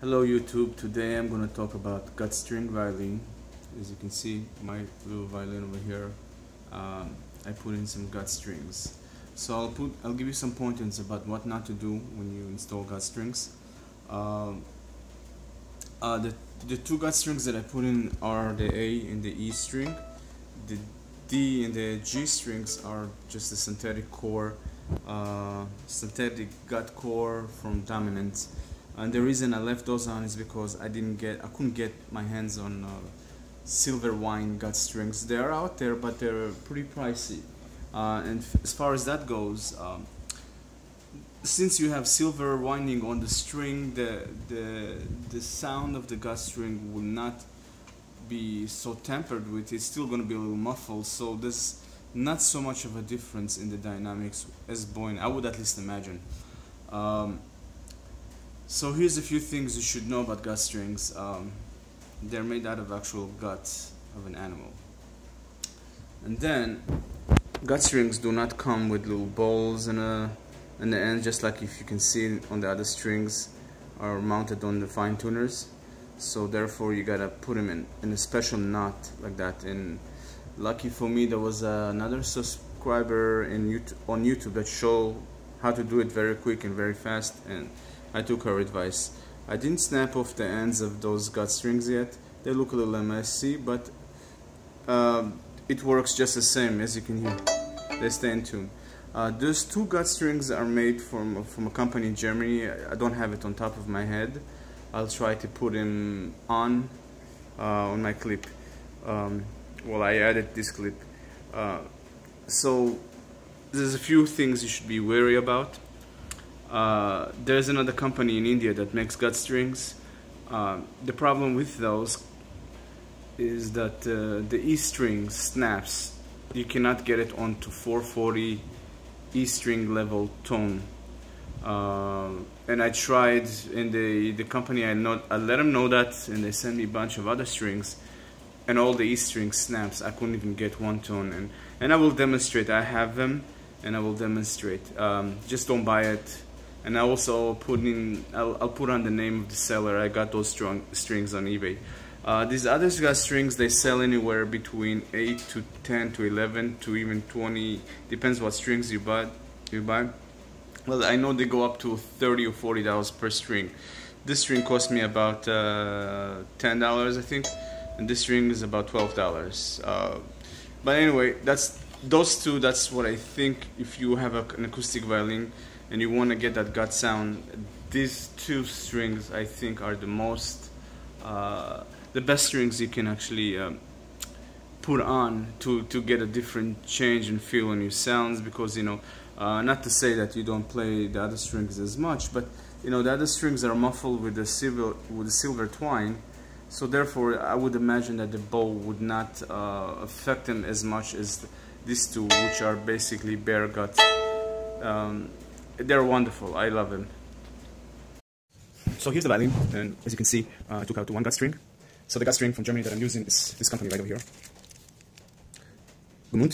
Hello YouTube, today I'm going to talk about gut string violin. As you can see, my little violin over here, I put in some gut strings. So I'll give you some pointers about what not to do when you install gut strings. The two gut strings that I put in are the A and the E string. The D and the G strings are just a synthetic core, synthetic gut core from Dominant. And the reason I left those on is because I couldn't get my hands on silver wine gut strings. They are out there, but they're pretty pricey. And as far as that goes, since you have silver winding on the string, the sound of the gut string will not be so tampered with. It's still going to be a little muffled, so there's not so much of a difference in the dynamics as bowing, I would at least imagine. So here's a few things you should know about gut strings. They're made out of actual guts of an animal. And then, gut strings do not come with little balls in the end, just like if you can see on the other strings are mounted on the fine tuners. So therefore you gotta put them in a special knot like that. And lucky for me, there was another subscriber on YouTube that showed how to do it very quick and very fast, and I took her advice. I didn't snap off the ends of those gut strings yet. They look a little messy, but it works just the same. As you can hear, they stay in tune. Those two gut strings are made from a company in Germany. I don't have it on top of my head. I'll try to put them on my clip. Well, I added this clip. So there's a few things you should be wary about. There's another company in India that makes gut strings. The problem with those is that the E string snaps. You cannot get it onto 440 E string level tone. And I tried, and the company I let them know that, and they sent me a bunch of other strings, and all the E string snaps. I couldn't even get one tone, and I will demonstrate. I have them, and I will demonstrate. Just don't buy it. And I also I'll put on the name of the seller. I got those strings on eBay. These other gut strings, they sell anywhere between 8 to 10 to 11 to even 20. Depends what strings you buy. Well, I know they go up to $30 or $40 per string. This string cost me about $10, I think, and this string is about $12. But anyway, those two. That's what I think. If you have an acoustic violin and you want to get that gut sound, these two strings I think are the best strings you can actually put on to get a different change and feel in your sounds. Because not to say that you don't play the other strings as much, but the other strings are muffled with the silver twine, so therefore I would imagine that the bow would not affect them as much as these two, which are basically bare gut. They're wonderful. I love them. So here's the violin, and as you can see, I took out one gut string. So the gut string from Germany that I'm using is this company right over here. I'm not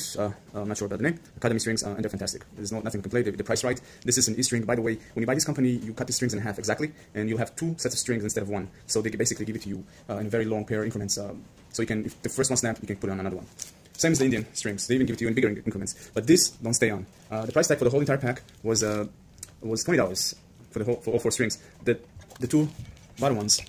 sure about the name. Academy strings, and they're fantastic. There's nothing to complain. The price right. This is an E string. By the way, when you buy this company, you cut the strings in half exactly, and you'll have two sets of strings instead of one. So they basically give it to you in very long pair increments. So you can, if the first one snaps, you can put it on another one. Same as the Indian strings. They even give it to you in bigger increments. But this don't stay on. The price tag for the whole entire pack was $20 for all four strings. The two bottom ones,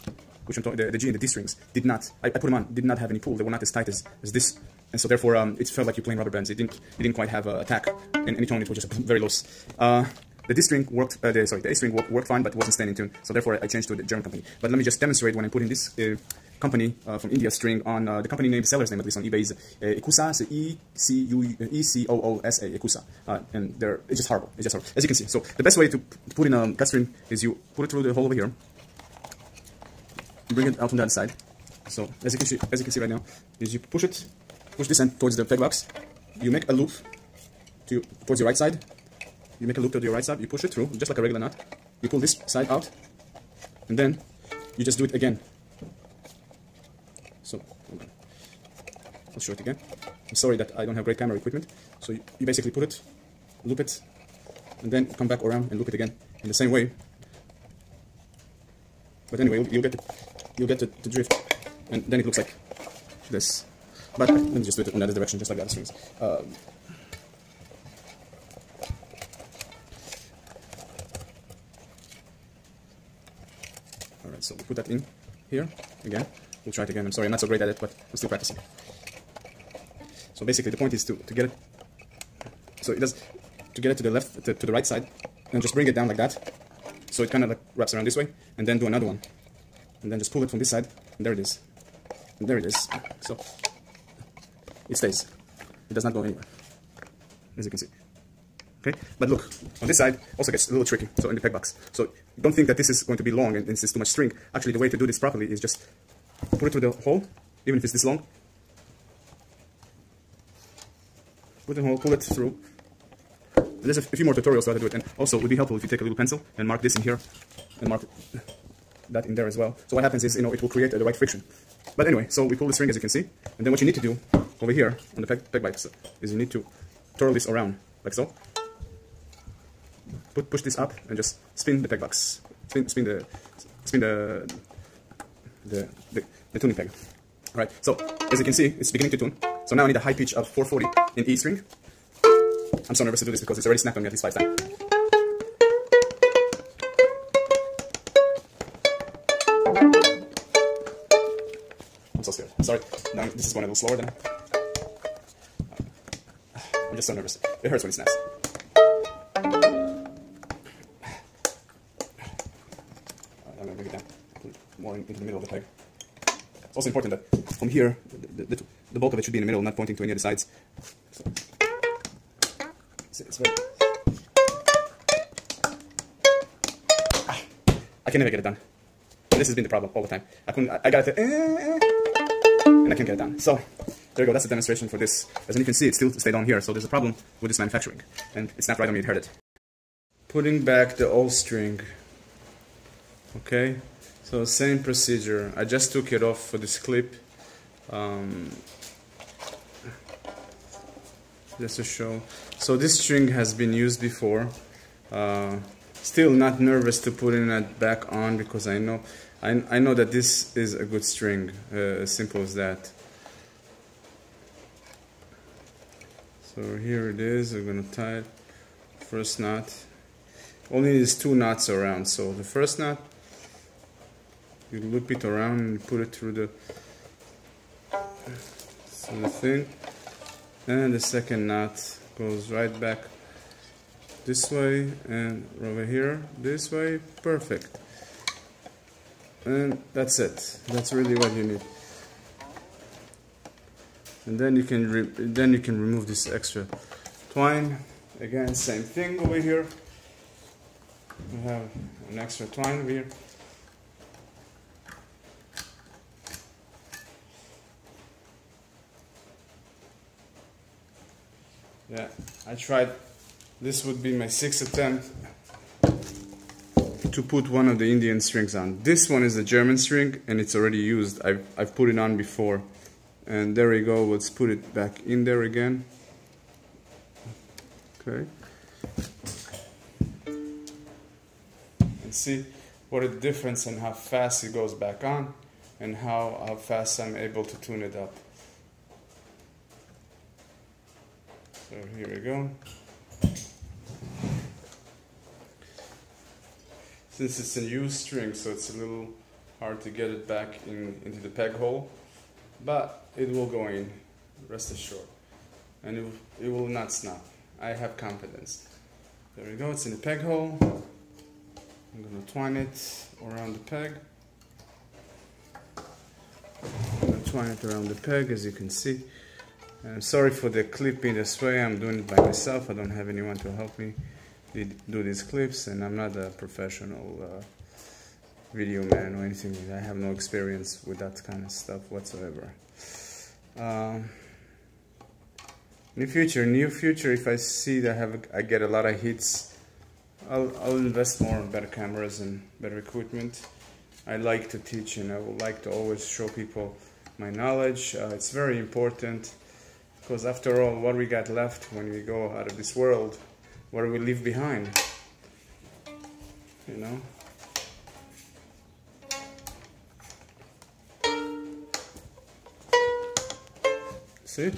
which I'm talking, the G and the D strings, did not. I put them on. Did not have any pull. They were not as tight as this. And so therefore, it felt like you're playing rubber bands. It didn't quite have a attack in any tone. It was just very loose. The D string worked. The A string worked fine, but wasn't staying in tune. So therefore, I changed to the German company. But let me just demonstrate when I'm putting this company from India string on the company name, the seller's name at least on eBay is Ekusa, so E-C-O-O-S-A, Ekusa. And it's just horrible. It's just horrible. As you can see. So the best way to put in a gut string is you put it through the hole over here. Bring it out from the other side. So as you can see right now, is you push this end towards the peg box. You make a loop towards your right side. You make a loop to your right side. You push it through just like a regular knot. You pull this side out, and then you just do it again. So I'll show it again. I'm sorry that I don't have great camera equipment. So you basically put it, loop it, and then come back around and loop it again in the same way. But anyway, you'll get the drift, and then it looks like this. But let me just do it in the other direction, just like the other strings. Alright, so we put that in here again. We'll try it again. I'm sorry, I'm not so great at it, but I'm still practicing. So basically, the point is to get it. So it does to get it to the left, to the right side, and just bring it down like that. So it kind of like wraps around this way, and then do another one, and then just pull it from this side, and there it is, and there it is. So it stays. It does not go anywhere, as you can see. Okay, but look, on this side also gets a little tricky. So in the peg box, so don't think that this is going to be long and this is too much string. Actually, the way to do this properly is just put it through the hole, even if it's this long. Put it in the hole, pull it through. There's a few more tutorials how to do it, and also it would be helpful if you take a little pencil and mark this in here, and mark that in there as well. So what happens is, it will create the right friction. But anyway, so we pull the string, as you can see, and then what you need to do over here on the peg box is you need to twirl this around like so. Push this up and just spin the peg box. Spin the tuning peg. All right. So as you can see, it's beginning to tune. So now I need a high pitch of 440 in E string. I'm so nervous to do this because it's already snapped on me at least 5 times. I'm so scared. Sorry. Now this is going a little slower than. I'm just so nervous. It hurts when it snaps. I'm going to bring it down more into the middle of the peg. It's also important that from here, the bulk of it should be in the middle, not pointing to any of the sides. So, it's very... I can never get it done. And this has been the problem all the time. I got it, and I can't get it done. So there you go. That's a demonstration for this. As you can see, it still stayed on here. So there's a problem with this manufacturing, and it's not right on me. It hurt it. Putting back the old string. Okay, so same procedure. I just took it off for this clip. Just to show. So this string has been used before. Still not nervous to putting it back on because I know that this is a good string. As simple as that. So here it is. We're gonna tie it. First knot. Only there's 2 knots around. So the first knot, you loop it around and put it through the thing, and the second knot goes right back this way and over here this way. Perfect. And that's it. That's really what you need. And then you can remove this extra twine. Again, same thing over here. We have an extra twine over here. Yeah, I tried. This would be my 6th attempt to put one of the Indian strings on. This one is a German string and it's already used. I've put it on before. And there we go. Let's put it back in there again. Okay. And see what a difference in how fast it goes back on and how fast I'm able to tune it up. So here we go. Since it's a used string, so it's a little hard to get it back into the peg hole, but it will go in, rest assured, and it will not snap. I have confidence. There we go, it's in the peg hole. I'm going to twine it around the peg. I'm going to twine it around the peg, as you can see. I'm sorry for the clip being this way. I'm doing it by myself. I don't have anyone to help me do these clips, and I'm not a professional video man or anything. I have no experience with that kind of stuff whatsoever. Near future, if I see that I get a lot of hits, I'll invest more in better cameras and better equipment. I like to teach, and I would like to always show people my knowledge. It's very important, because after all, what we got left when we go out of this world, what do we leave behind? You know? See?